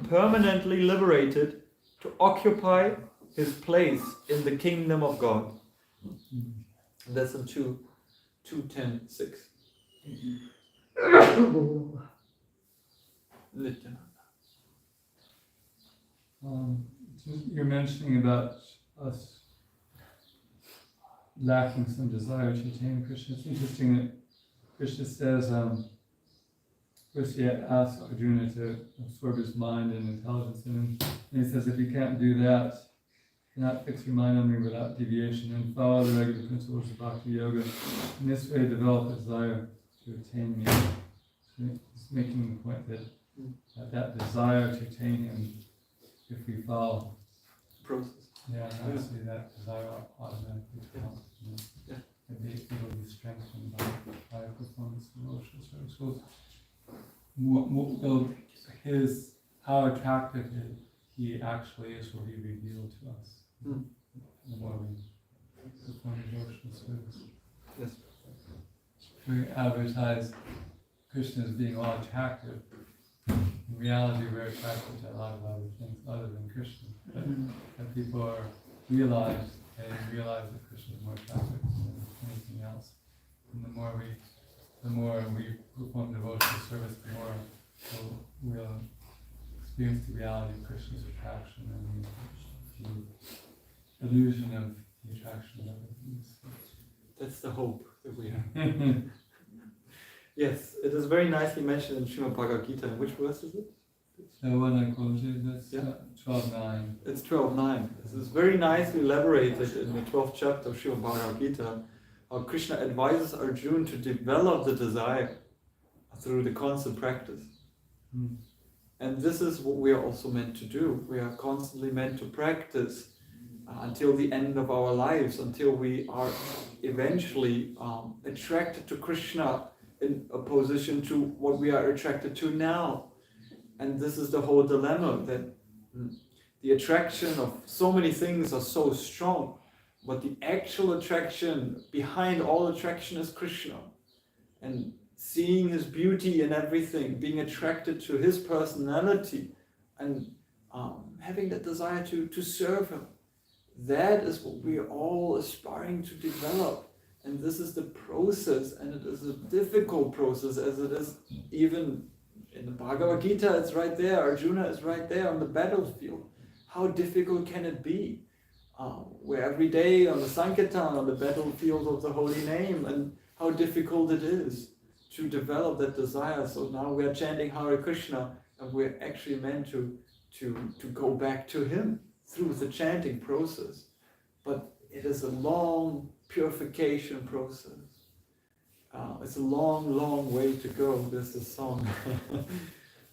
Speaker 1: permanently liberated to occupy his place in the kingdom of God. And that's in 2.10.6.
Speaker 2: You're mentioning about us lacking some desire to attain Krishna. It's interesting that Krishna says, first he asks Arjuna to absorb his mind and intelligence in him. And he says, if you can't do that, not fix your mind on me without deviation, and follow the regular principles of Bhakti Yoga. In this way, develop a desire to attain me. So he's making the point that desire to attain him, if we follow
Speaker 1: process.
Speaker 2: Obviously that desire automatically comes. And it will be strengthened by performance of devotional service. So how attractive he actually is will be revealed to us. The more we perform devotional service.
Speaker 1: Yes.
Speaker 2: We advertise Krishna as being all attractive. In reality, we're attracted to a lot of other things other than Krishna. But people realize that Krishna is more attractive than anything else. And the more we perform devotional service, the more we'll experience the reality of Krishna's attraction and the illusion of the attraction of other things.
Speaker 1: That's the hope that we have. Yes, it is very nicely mentioned in Srimad Bhagavad Gita. Which verse is it?
Speaker 2: The one I quoted, that's 12.9.
Speaker 1: It's 12.9. This is very nicely elaborated in the 12th chapter of Srimad Bhagavad Gita, how Krishna advises Arjuna to develop the desire through the constant practice. And this is what we are also meant to do. We are constantly meant to practice until the end of our lives, until we are eventually attracted to Krishna in opposition to what we are attracted to now. And this is the whole dilemma, that the attraction of so many things are so strong, but the actual attraction behind all attraction is Krishna. And seeing his beauty in everything, being attracted to his personality, and having that desire to serve him, that is what we are all aspiring to develop. And this is the process, and it is a difficult process, as it is even in the Bhagavad Gita. It's right there. Arjuna is right there on the battlefield. How difficult can it be? We're every day on the Sankirtan, on the battlefield of the holy name, and how difficult it is to develop that desire. So now we are chanting Hare Krishna, and we're actually meant to go back to him through the chanting process. But it is a long purification process. It's a long, long way to go. There's a song.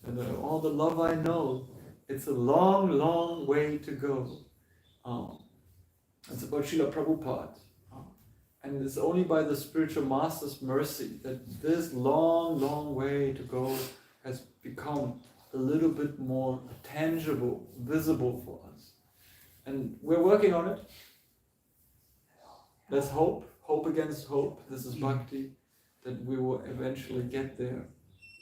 Speaker 1: And all the love I know, it's a long, long way to go. It's about Srila Prabhupada. And it's only by the spiritual master's mercy that this long, long way to go has become a little bit more tangible, visible for us. And we're working on it. There's hope, hope against hope. This is bhakti, that we will eventually get there.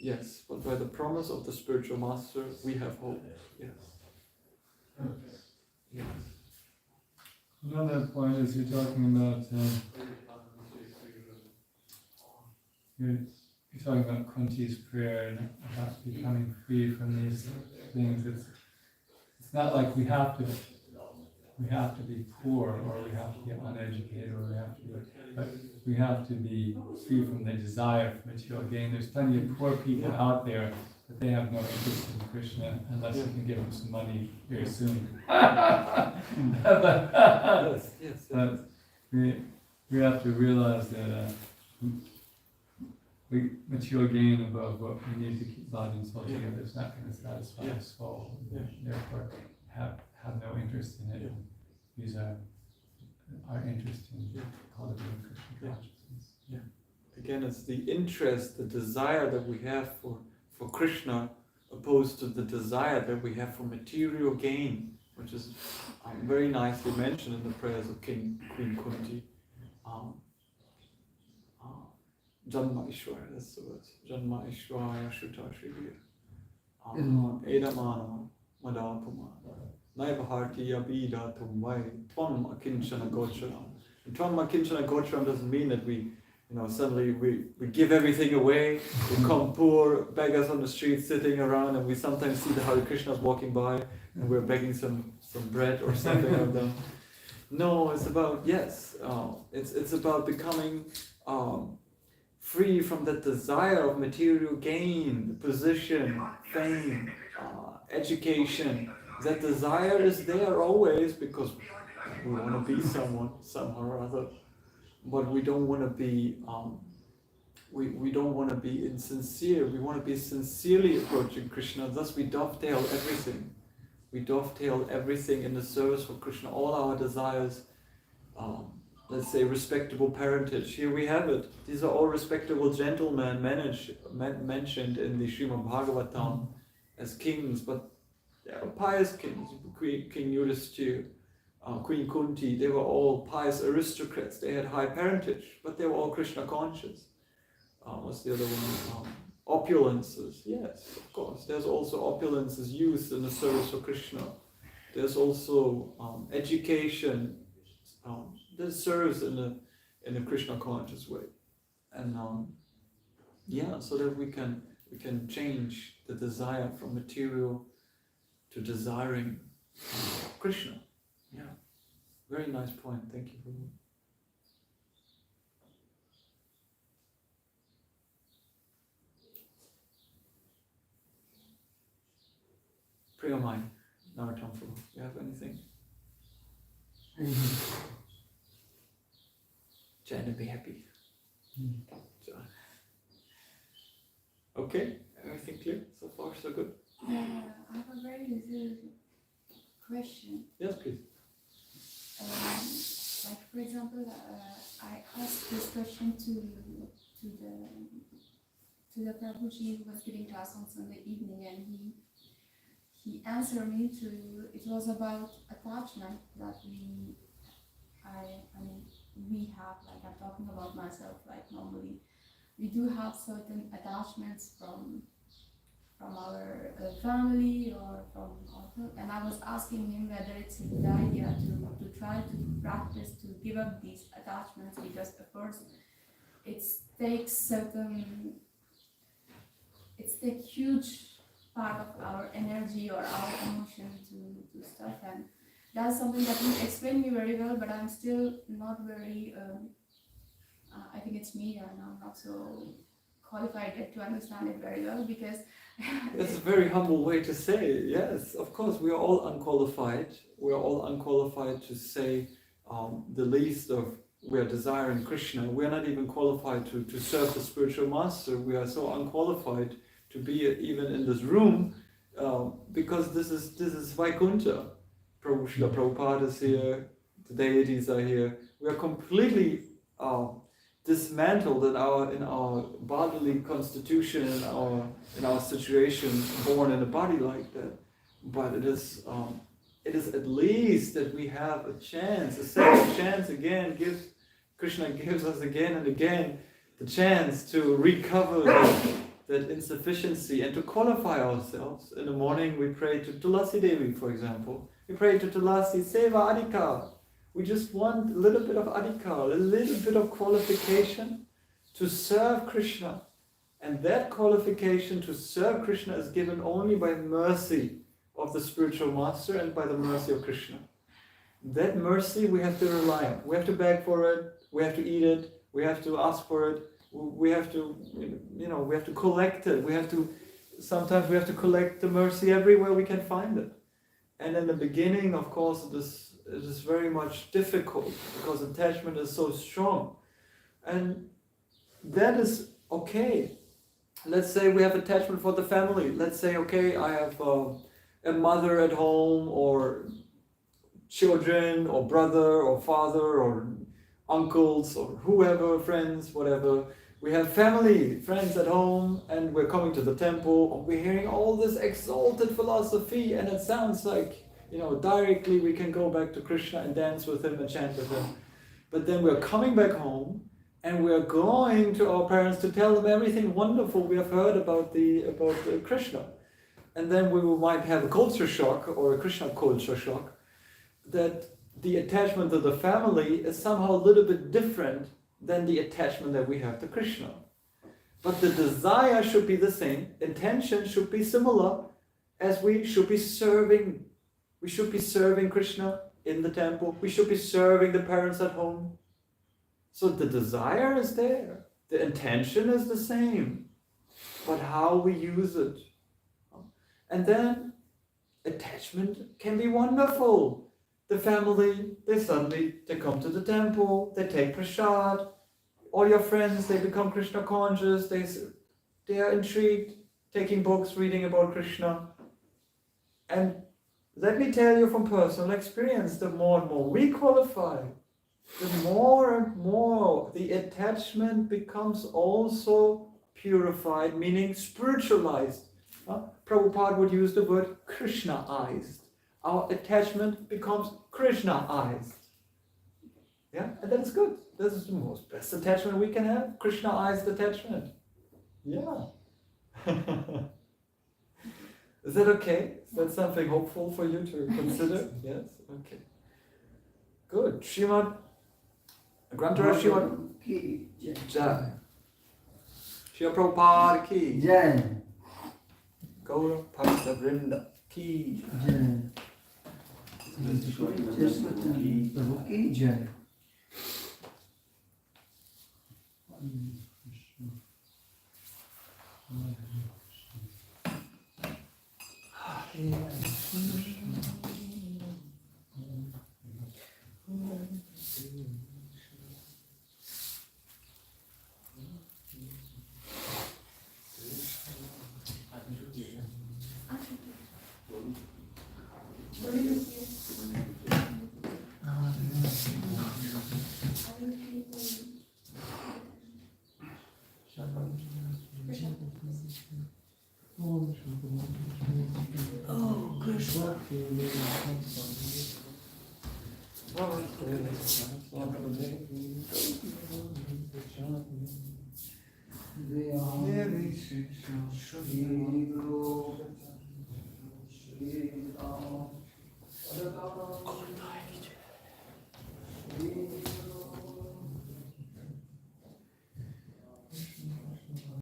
Speaker 1: Yes, but by the promise of the spiritual master, we have hope. Yes. Yes.
Speaker 2: Another point is you're talking about you're talking about Kunti's prayer and about becoming free from these things. It's not like we have to be poor, or we have to be uneducated, or but we have to be free from the desire for material gain. There's plenty of poor people out there, but they have no interest in Krishna unless you can give them some money very soon. But we have to realize that material gain above what we need to keep body and soul together is not going to satisfy our soul. Therefore, have no interest in it. These are our interest in cultivating Krishna consciousness.
Speaker 1: Again, it's the interest, the desire that we have for Krishna, opposed to the desire that we have for material gain, which is very nicely mentioned in the prayers of Queen Kunti. Janma Ishwara, that's the word. Janma Ishwara Shuta Shrivir. Edamana Madapuma. Naivaharti Abida Tumwai. Tvam Akinchana Gocharam. And Tvam Akinchana Gocharam doesn't mean that we, suddenly we give everything away. We come poor beggars on the street sitting around, and we sometimes see the Hare Krishnas walking by and we're begging some bread or something of them. No, it's about, it's about becoming free from that desire of material gain, position, fame, education. That desire is there always because we want to be someone, somehow or other. But we don't want to be, we don't want to be insincere. We want to be sincerely approaching Krishna. Thus we dovetail everything. We dovetail everything in the service for Krishna. All our desires, let's say respectable parentage. Here we have it. These are all respectable gentlemen mentioned in the Srimad Bhagavatam as kings, but they are pious kings. King Yudhishthira, Queen Kunti, they were all pious aristocrats. They had high parentage, but they were all Krishna conscious. What's the other one? Opulences, yes, of course. There's also opulences used in the service for Krishna. There's also education that serves in a Krishna conscious way, and so that we can change the desire from material to desiring Krishna. Yeah, very nice point. Thank you for that. Priyamai, Naratamfulu, you have anything? Trying to be happy. So, okay, everything clear? So far, so good?
Speaker 6: I have a very little question.
Speaker 1: Yes, please.
Speaker 6: Like for example, I asked this question to the Prabhuji who was giving class on Sunday evening, and he answered me it was about attachment that we have, like I'm talking about myself, like normally we do have certain attachments from our family or from our, and I was asking him whether it's a good idea to try to practice to give up these attachments, because of course it takes huge part of our energy or our emotion to stuff, and that's something that you explained me very well, but I'm still not very I think it's me, and I'm not so qualified yet to understand it very well, because
Speaker 1: that's a very humble way to say it. Yes, of course, we are all unqualified. We are all unqualified to say the least of we are desiring Krishna. We are not even qualified to serve the spiritual master. We are so unqualified to be even in this room, because this is Vaikuntha. Srila Prabhupada is here, the deities are here. We are completely dismantled in our bodily constitution, in our situation, born in a body like that. But it is at least that we have a chance, a second chance again. Krishna gives us again and again the chance to recover that insufficiency and to qualify ourselves. In the morning we pray to Tulasi Devi, for example. We pray to Tulasi, Seva Adhikar. We just want a little bit of adhikar, a little bit of qualification to serve Krishna. And that qualification to serve Krishna is given only by mercy of the spiritual master and by the mercy of Krishna. That mercy we have to rely on. We have to beg for it, we have to eat it, we have to ask for it, we have to, we have to collect it. Sometimes we have to collect the mercy everywhere we can find it. And in the beginning, of course, it is very much difficult because attachment is so strong. And that is okay. Let's say we have attachment for the family. Let's say, okay, I have a mother at home, or children, or brother, or father, or uncles, or whoever, friends, whatever. We have family, friends at home, and we're coming to the temple, and we're hearing all this exalted philosophy, and it sounds like, directly we can go back to Krishna and dance with him and chant with him. But then we're coming back home, and we are going to our parents to tell them everything wonderful we have heard about Krishna. And then we might have a culture shock or a Krishna culture shock that the attachment to the family is somehow a little bit different than the attachment that we have to Krishna. But the desire should be the same, intention should be similar, as we should be serving. We should be serving Krishna in the temple. We should be serving the parents at home. So the desire is there. The intention is the same. But how we use it. And then attachment can be wonderful. The family, they come to the temple, they take prasad. All your friends, they become Krishna conscious, they are intrigued, taking books, reading about Krishna. And let me tell you from personal experience, the more and more we qualify, the more and more the attachment becomes also purified, meaning spiritualized. Prabhupada would use the word Krishnaized. Our attachment becomes Krishnaized. Yeah, and that's good. This is the most best attachment we can have. Krishnaized attachment. Yeah. Is that okay? Is that something hopeful for you to consider? Yes? Okay. Good. Srimad Grantara Srimad
Speaker 3: Ki
Speaker 1: Jai. Srila Prabhupada ki
Speaker 3: Jai.
Speaker 1: Gaura Bhakta Vrinda ki
Speaker 3: Jai. Prabhu ki Jai. Oh, Krishna.